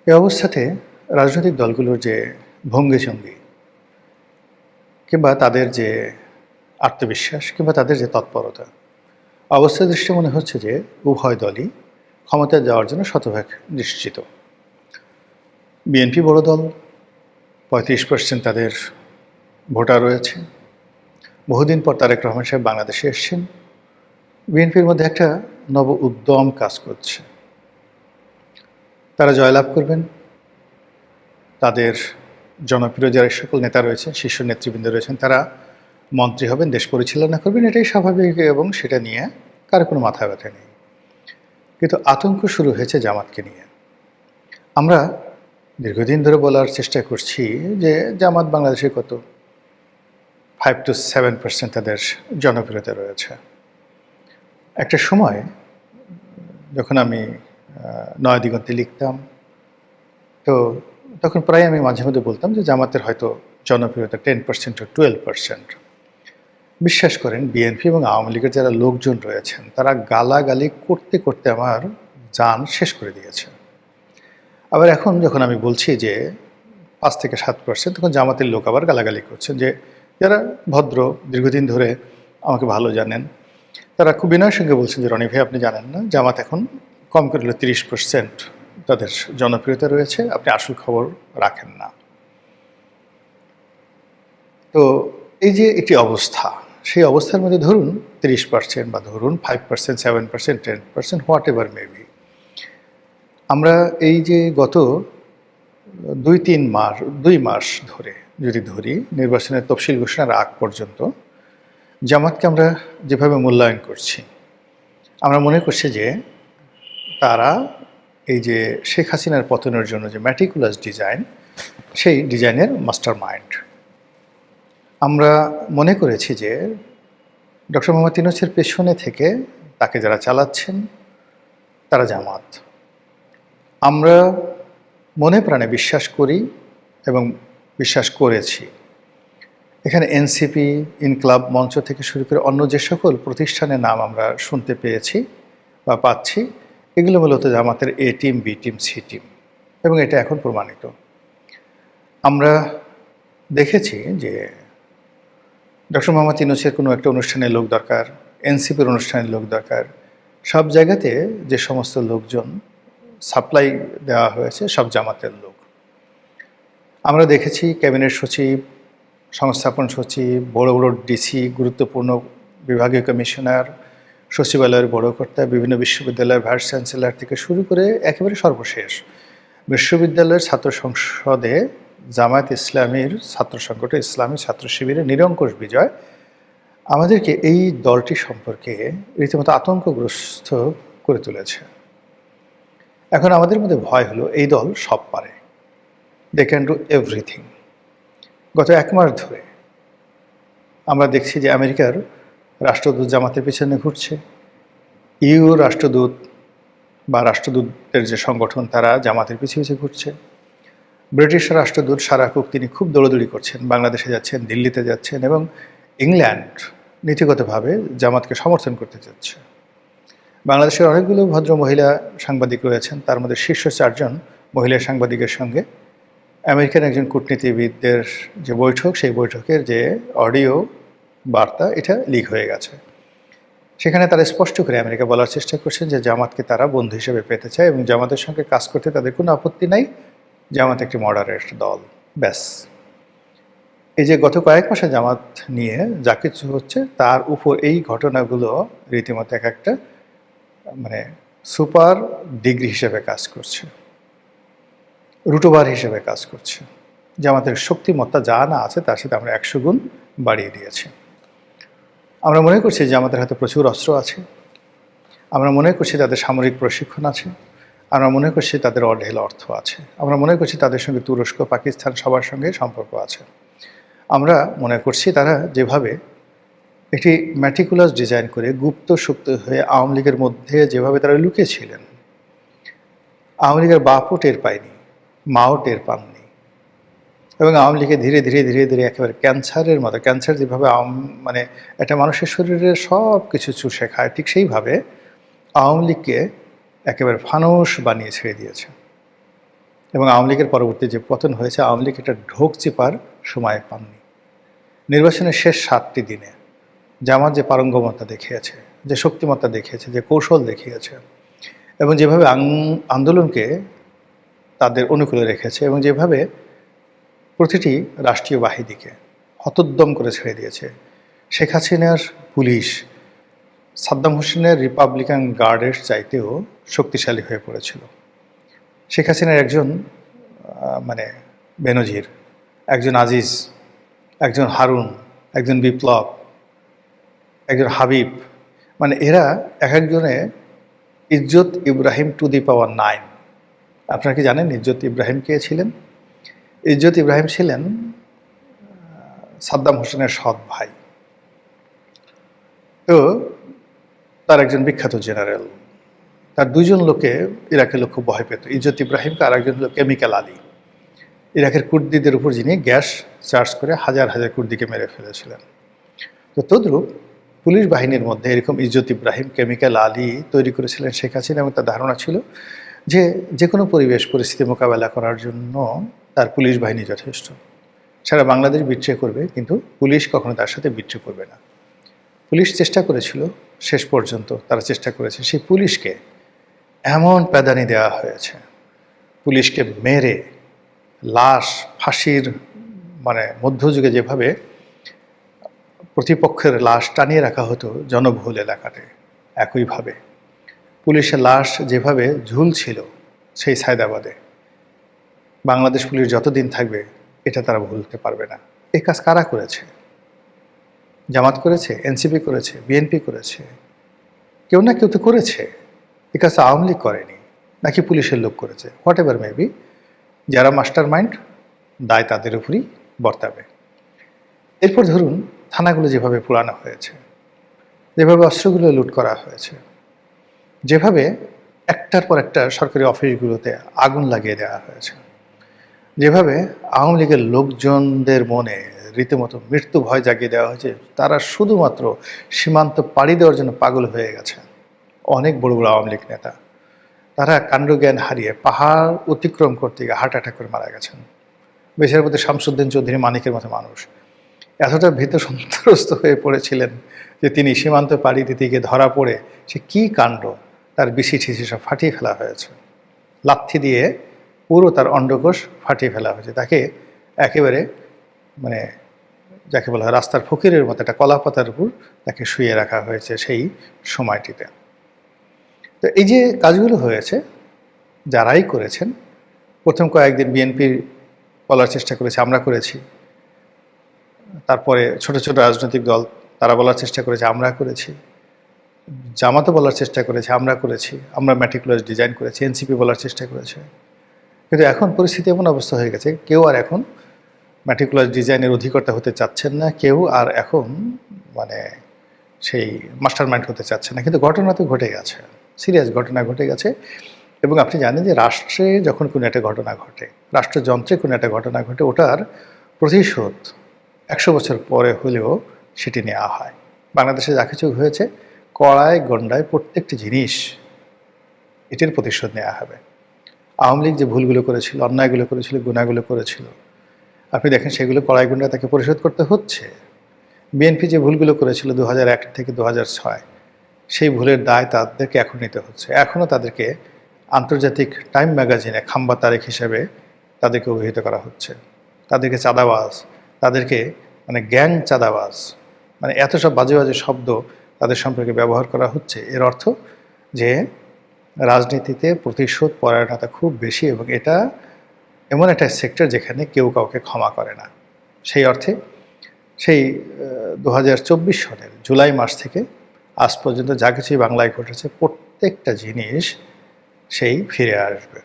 এই অবস্থাতে রাজনৈতিক দলগুলোর যে ভঙ্গিভঙ্গি কিংবা তাদের যে আত্মবিশ্বাস কিংবা তাদের যে তৎপরতা, অবস্থা দৃষ্টে মনে হচ্ছে যে উভয় দলই ক্ষমতায় যাওয়ার জন্য শতভাগ নিশ্চিত। বিএনপি বড় দল, ৩৫% তাদের ভোটার রয়েছে। বহুদিন পর তারেক রহমান সাহেব বাংলাদেশে এসেছেন। বিএনপির মধ্যে একটা নব উদ্যম কাজ করছে। তারা জয়লাভ করবেন। তাদের জনপ্রিয় যারা সকল নেতা রয়েছেন, শীর্ষ নেতৃবৃন্দ রয়েছেন, তারা মন্ত্রী হবেন, দেশ পরিচালনা করবেন, এটাই স্বাভাবিক এবং সেটা নিয়ে কারো কোনো মাথা ব্যথা নেই। কিন্তু আতঙ্ক শুরু হয়েছে জামাতকে নিয়ে। আমরা দীর্ঘদিন ধরে বলার চেষ্টা করছি যে জামাত বাংলাদেশে কত 5 to 7% তাদের জনপ্রিয়তা রয়েছে। একটা সময় যখন আমি নয়া দিগন্তে লিখতাম, তো তখন প্রায় আমি মাঝে মধ্যে বলতাম যে জামাতের হয়তো জনপ্রিয়তা 10% or 12%। বিশ্বাস করেন বিএনপি এবং আওয়ামী লীগের যারা লোকজন রয়েছেন তারা গালাগালি করতে করতে আমার জান শেষ করে দিয়েছে। আবার এখন যখন আমি বলছি যে 5 থেকে 7%, তখন জামাতের লোক আবার গালাগালি করছেন, যে যারা ভদ্র, দীর্ঘদিন ধরে আমাকে ভালো জানেন, তারা খুব বিনয়ের সঙ্গে বলছেন যে রনি ভাই, আপনি জানেন না জামাত এখন কম করে হলে 30% তাদের জনপ্রিয়তা রয়েছে, আপনি আসল খবর রাখেন না। তো এই যে একটি অবস্থা, সেই অবস্থার মধ্যে ধরুন 30% বা ধরুন 5%, 7%, 10%, হোয়াট এভার মেবি, আমরা এই যে গত 2 মাস ধরে যদি ধরি, নির্বাচনের তফসিল ঘোষণার আগ পর্যন্ত জামাতকে আমরা যেভাবে মূল্যায়ন করছি, আমরা মনে করছি যে তারা এই যে শেখ হাসিনার পতনের জন্য যে ম্যাটিকুলাস ডিজাইন, সেই ডিজাইনের মাস্টার মাইন্ড। আমরা মনে করেছি যে ডক্টর মোহাম্মদ ইউনূসের পেছনে থেকে তাকে যারা চালাচ্ছেন তারা জামাত। আমরা মনে প্রাণে বিশ্বাস করি এবং বিশ্বাস করেছি, এখানে এনসিপি, ইনকলাব মঞ্চ থেকে শুরু করে অন্য যে সকল প্রতিষ্ঠানের নাম আমরা শুনতে পেয়েছি বা পাচ্ছি, এগুলো মূলত জামাতের A team, B team, C team, এবং এটা এখন প্রমাণিত। আমরা দেখেছি যে ডক্টর মোহাম্মদ ইউনূসের কোনো একটা অনুষ্ঠানের লোক দরকার, এনসিপির অনুষ্ঠানের লোক দরকার, সব জায়গাতে যে সমস্ত লোকজন সাপ্লাই দেওয়া হয়েছে সব জামাতের লোক। আমরা দেখেছি ক্যাবিনেট সচিব, সংস্থাপন সচিব, বড় বড় ডিসি, গুরুত্বপূর্ণ বিভাগীয় কমিশনার, সচিবালয়ের বড় কর্তা, বিভিন্ন বিশ্ববিদ্যালয়ের ভাইস চ্যান্সেলর থেকে শুরু করে একেবারে সর্বশেষ বিশ্ববিদ্যালয়ের ছাত্র সংসদে জামায়াত ইসলামীর ছাত্র সংগঠন ইসলামী ছাত্র শিবিরের নিরঙ্কুশ বিজয় আমাদেরকে এই দলটি সম্পর্কে রীতিমতো আতঙ্কগ্রস্ত করে তুলেছে। এখন আমাদের মধ্যে ভয় হলো এই দল সব পারে, দে ক্যান ডু এভরিথিং। গত 1 মাস ধরে আমরা দেখছি যে আমেরিকার রাষ্ট্রদূত জামাতের পিছনে ঘুরছে, ইউ রাষ্ট্রদূত বা রাষ্ট্রদূতের যে সংগঠন তারা জামাতের পিছিয়ে পিছিয়ে ঘুরছে, ব্রিটিশ রাষ্ট্রদূত সারা কুক তিনি খুব দৌড়দৌড়ি করছেন, বাংলাদেশে যাচ্ছেন, দিল্লিতে যাচ্ছেন, এবং ইংল্যান্ড নীতিগতভাবে জামাতকে সমর্থন করতে চাচ্ছে। বাংলাদেশের অনেকগুলো ভদ্র মহিলা সাংবাদিক রয়েছেন, তার মধ্যে শীর্ষ 4 জন মহিলা সাংবাদিকের সঙ্গে আমেরিকান একজন কূটনীতিবিদদের যে বৈঠক, সেই বৈঠকের যে অডিও বার্তা এটা লিক হয়ে গেছে। সেখানে তারা স্পষ্ট করে আমেরিকা বলার চেষ্টা করছেন যে জামাতকে তারা বন্ধু হিসেবে পেতে চায় এবং জামাতের সঙ্গে কাজ করতে তাদের কোনো আপত্তি নাই, জামাত একটি মডারেট দল, ব্যাস। এই যে গত কয়েক মাসে জামাত নিয়ে যা কিছু হচ্ছে তার উপর এই ঘটনাগুলো রীতিমতো একটা মানে সুপার ডিগ্রি হিসেবে কাজ করছে, রুটোবার হিসেবে কাজ করছে। জামাতের শক্তিমত্তা যা না আছে তার সাথে আমরা 100 গুণ বাড়িয়ে দিয়েছি। আমরা মনে করছি যে আমাদের হাতে প্রচুর অস্ত্র আছে, আমরা মনে করছি তাদের সামরিক প্রশিক্ষণ আছে, আমরা মনে করছি তাদের অঢেল অর্থ আছে, আমরা মনে করছি তাদের সঙ্গে তুরস্ক, পাকিস্তান সবার সঙ্গে সম্পর্ক আছে। আমরা মনে করছি তারা যেভাবে একটি ম্যাটিকুলাস ডিজাইন করে গুপ্ত সুপ্ত হয়ে আওয়ামী লীগের মধ্যে যেভাবে তারা লুকিয়েছিলেন, আওয়ামী লীগের বাপও টের পায়নি, মাও টের পাননি, এবং আওয়ামী লীগে ধীরে ধীরে ধীরে ধীরে একেবারে ক্যান্সারের মতো, ক্যান্সার যেভাবে মানে একটা মানুষের শরীরে সব কিছু চুষে খায়, ঠিক সেইভাবে আওয়ামী লীগকে একেবারে ফানুস বানিয়ে ছেড়ে দিয়েছে। এবং আওয়ামী লীগের পরবর্তী যে পতন হয়েছে, আওয়ামী লীগ এটা ঢোক চেপার সময় পাননি। নির্বাচনের শেষ 7টি দিনে জামাত যে পারঙ্গমতা দেখিয়েছে, যে শক্তিমত্তা দেখিয়েছে, যে কৌশল দেখিয়েছে, এবং যেভাবে আন্দোলনকে তাদের অনুকূলে রেখেছে, এবং যেভাবে প্রতিটি রাষ্ট্রীয় বাহিনীকে হতোদ্যম করে ছেড়ে দিয়েছে। শেখ হাসিনার পুলিশ সাদ্দাম হোসেনের রিপাবলিকান গার্ডের চাইতেও শক্তিশালী হয়ে পড়েছিল। শেখ হাসিনার একজন মানে বেনজির, একজন আজিজ, একজন হারুন, একজন বিপ্লব, একজন হাবিব, মানে এরা এক একজনে ইজ্জত ইব্রাহিম টু দি পাওয়ার 9। আপনারা কি জানেন ইজ্জত ইব্রাহিম কে ছিলেন? ইজ্জত ইব্রাহিম ছিলেন সাদ্দাম হোসেনের সৎ ভাই। তো তার একজন বিখ্যাত জেনারেল, তার দুজন লোকে ইরাকের লোক খুব ভয় পেত, ইজ্জত ইব্রাহিমকে, আর একজন হলো কেমিক্যাল আলী, ইরাকের কুর্দিদের উপর যিনি গ্যাস চার্জ করে হাজার হাজার কুর্দিকে মেরে ফেলেছিলেন। তো তদ্রূপ পুলিশ বাহিনীর মধ্যে এরকম ইজ্জত ইব্রাহিম, কেমিক্যাল আলী তৈরি করেছিলেন শেখ হাসিনা, এবং তার ধারণা ছিল যে যে কোনো পরিবেশ পরিস্থিতি মোকাবেলা করার জন্য তার পুলিশ বাহিনী যথেষ্ট। সারা বাংলাদেশ বিট্রে করবে, কিন্তু পুলিশ কখনো তার সাথে বিট্রে করবে না। পুলিশ চেষ্টা করেছিল, শেষ পর্যন্ত তারা চেষ্টা করেছে, সেই পুলিশকে এমন প্যাদানি দেওয়া হয়েছে, পুলিশকে মেরে লাশ ফাঁসির মানে মধ্যযুগে যেভাবে প্রতিপক্ষের লাশ টানিয়ে রাখা হতো জনবহুল এলাকাতে, একইভাবে পুলিশের লাশ যেভাবে ঝুলছিল সেই সায়দাবাদে, বাংলাদেশ পুলিশ যতদিন থাকবে এটা তারা ভুলতে পারবে না। এই কাজ কারা করেছে? জামাত করেছে, এনসিপি করেছে, বিএনপি করেছে, কেউ না কেউ তো করেছে। এই কাজ আওয়ামী লীগ করেনি, নাকি পুলিশের লোক করেছে, হোয়াট এভার মেবি, যারা মাস্টার মাইন্ড দায় তাদের উপরই বর্তাবে। এরপর ধরুন থানাগুলো যেভাবে পোড়ানো হয়েছে, যেভাবে অস্ত্রগুলো লুট করা হয়েছে, যেভাবে একটার পর একটা সরকারি অফিসগুলোতে আগুন লাগিয়ে দেওয়া হয়েছে, যেভাবে আওয়ামী লীগের লোকজনদের মনে রীতিমতো মৃত্যু ভয় জাগিয়ে দেওয়া হয়েছে, তারা শুধুমাত্র সীমান্ত পাড়ি দেওয়ার জন্য পাগল হয়ে গেছে। অনেক বড় বড় আওয়ামী লীগ নেতা তারা কাণ্ডজ্ঞান হারিয়ে পাহাড় অতিক্রম করতে গিয়ে হার্ট অ্যাটাক করে মারা গেছেন। বেশির মধ্যে শামসুদ্দিন চৌধুরী মানিকের মতো মানুষ এতটা ভীত সন্ত্রস্ত হয়ে পড়েছিলেন যে তিনি সীমান্ত পাড়ি দিতে গিয়ে ধরা পড়ে সে কী কাণ্ড, তার বিসি ঠিসি সব ফাটিয়ে ফেলা হয়েছে, লাথি দিয়ে পুরো তার অন্ডকোষ ফাটিয়ে ফেলা হয়েছে, তাকে একেবারে মানে যাকে বলা হয় রাস্তার ফকিরের মতো একটা কলা পাতার উপর তাকে শুয়ে রাখা হয়েছে সেই সময়টিতে। তো এই যে কাজগুলো হয়েছে যারাই করেছেন, প্রথম কয়েকদিন বিএনপি বলার চেষ্টা করেছে আমরা করেছি, তারপরে ছোট ছোট রাজনৈতিক দল তারা বলার চেষ্টা করেছে আমরা করেছি, জামাতও বলার চেষ্টা করেছে আমরা করেছি, আমরা ম্যাটিকুলাস ডিজাইন করেছি, এনসিপি বলার চেষ্টা করেছে। কিন্তু এখন পরিস্থিতি এমন অবস্থা হয়ে গেছে, কেউ আর এখন ম্যাটিকুলাস ডিজাইনের অধিকর্তা হতে চাচ্ছেন না, কেউ আর এখন মানে সেই মাস্টার মাইন্ড হতে চাচ্ছে না। কিন্তু ঘটনা তো ঘটে গেছে, সিরিয়াস ঘটনা ঘটে গেছে। এবং আপনি জানেন যে রাষ্ট্রে যখন কোনো একটা ঘটনা ঘটে, রাষ্ট্রযন্ত্রে কোনো একটা ঘটনা ঘটে, ওটার প্রতিশোধ 100 বছর পরে হলেও সেটি নেওয়া হয়। বাংলাদেশে যা কিছু হয়েছে কড়ায় গন্ডায় প্রত্যেকটি জিনিস এটির প্রতিশোধ নেওয়া হবে। আওয়ামী লীগ যে ভুলগুলো করেছিল, অন্যায়গুলো করেছিল, গুণাগুলো করেছিল, আপনি দেখেন সেগুলো কড়াই গন্ডায় তাকে পরিশোধ করতে হচ্ছে। বিএনপি যে ভুলগুলো করেছিল 2001 থেকে 2006, সেই ভুলের দায় তাদেরকে এখন নিতে হচ্ছে। এখনও তাদেরকে আন্তর্জাতিক টাইম ম্যাগাজিনে খাম্বা তারেক হিসেবে তাদেরকে অভিহিত করা হচ্ছে, তাদেরকে চাঁদাবাজ, তাদেরকে মানে গ্যাং চাঁদাবাজ, মানে এত সব বাজে বাজে শব্দ তাদের সম্পর্কে ব্যবহার করা হচ্ছে। এর অর্থ যে রাজনীতিতে প্রতিশোধ পরায়ণতা খুব বেশি, এবং এটা এমন একটা সেক্টর যেখানে কেউ কাউকে ক্ষমা করে না। সেই অর্থে সেই 2024 সনের জুলাই মাস থেকে আজ পর্যন্ত যা কিছুই বাংলায় ঘটেছে প্রত্যেকটা জিনিস সেই ফিরে আসবে।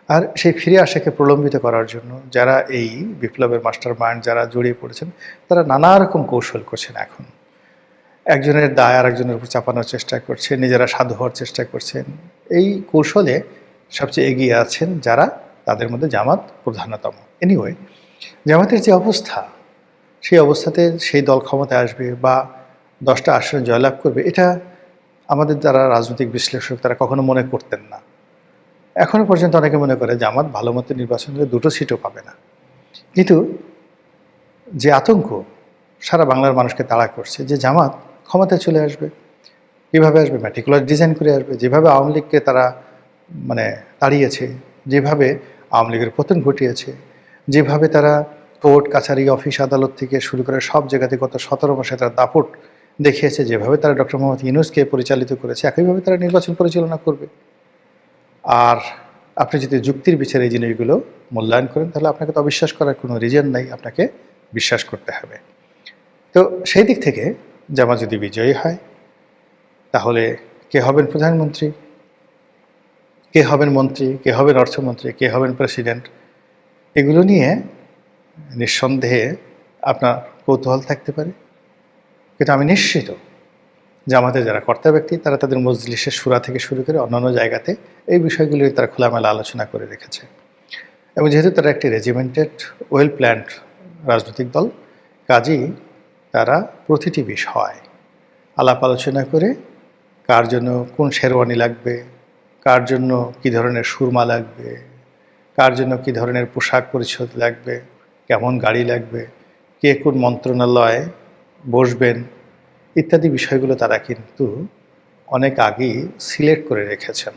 আর সেই ফিরে আসাকে প্রলম্বিত করার জন্য যারা এই বিপ্লবের মাস্টার মাইন্ড যারা জড়িয়ে পড়েছেন, তারা নানা রকম কৌশল করছেন। এখন একজনের দায় আর একজনের উপর চাপানোর চেষ্টা করছেন, নিজেরা সাধু হওয়ার চেষ্টা করছেন। এই কৌশলে সবচেয়ে এগিয়ে আছেন যারা, তাদের মধ্যে জামাত প্রধানতম। এনিওয়ে, জামাতের যে অবস্থা, সেই অবস্থাতে সেই দল ক্ষমতায় আসবে বা 10টা আসনে জয়লাভ করবে, এটা আমাদের যারা রাজনৈতিক বিশ্লেষক তারা কখনো মনে করতেন না। এখনও পর্যন্ত অনেকে মনে করে জামাত ভালো মতো নির্বাচন করে 2টো সিটও পাবে না। কিন্তু যে আতঙ্ক সারা বাংলার মানুষকে তাড়া করছে যে জামাত ক্ষমতায় চলে আসবে, কীভাবে আসবে? ম্যাটিকুলার ডিজাইন করে আসবে। যেভাবে আওয়ামী লীগকে তারা মানে তাড়িয়েছে, যেভাবে আওয়ামী লীগের পতন ঘটিয়েছে, যেভাবে তারা কোর্ট কাছারি অফিস আদালত থেকে শুরু করে সব জায়গাতে গত 17 মাসে তারা দাপট দেখিয়েছে, যেভাবে তারা ডক্টর মোহাম্মদ ইউনূসকে পরিচালিত করেছে, একইভাবে তারা নির্বাচন পরিচালনা করবে। আর আপনি যদি যুক্তির বিচারে এই জিনিসগুলো মূল্যায়ন করেন, তাহলে আপনাকে তো অবিশ্বাস করার কোনো রিজন নাই, আপনাকে বিশ্বাস করতে হবে। তো সেই দিক থেকে জামাত যদি বিজয়ী হয়, তাহলে কে হবেন প্রধানমন্ত্রী, কে হবেন মন্ত্রী, কে হবেন অর্থমন্ত্রী, কে হবেন প্রেসিডেন্ট, এগুলো নিয়ে নিঃসন্দেহে আপনার কৌতূহল থাকতে পারে। কিন্তু আমি নিশ্চিত যে আমাদের যারা কর্তা ব্যক্তি, তারা তাদের মজলিসের শুরা থেকে শুরু করে অন্যান্য জায়গাতে এই বিষয়গুলি তারা খোলামেলা আলোচনা করে রেখেছে। এবং যেহেতু তারা একটি রেজিমেন্টেড ওয়েল প্ল্যান্ড রাজনৈতিক দল, কাজেই তারা প্রতিটি বিষয় আলাপ আলোচনা করে কার জন্য কোন শেরওয়ানি লাগবে, কার জন্য কী ধরনের সুরমা লাগবে, কার জন্য কী ধরনের পোশাক পরিচ্ছদ লাগবে, কেমন গাড়ি লাগবে, কে কোন মন্ত্রণালয়ে বসবেন ইত্যাদি বিষয়গুলো তারা কিন্তু অনেক আগেই সিলেক্ট করে রেখেছেন।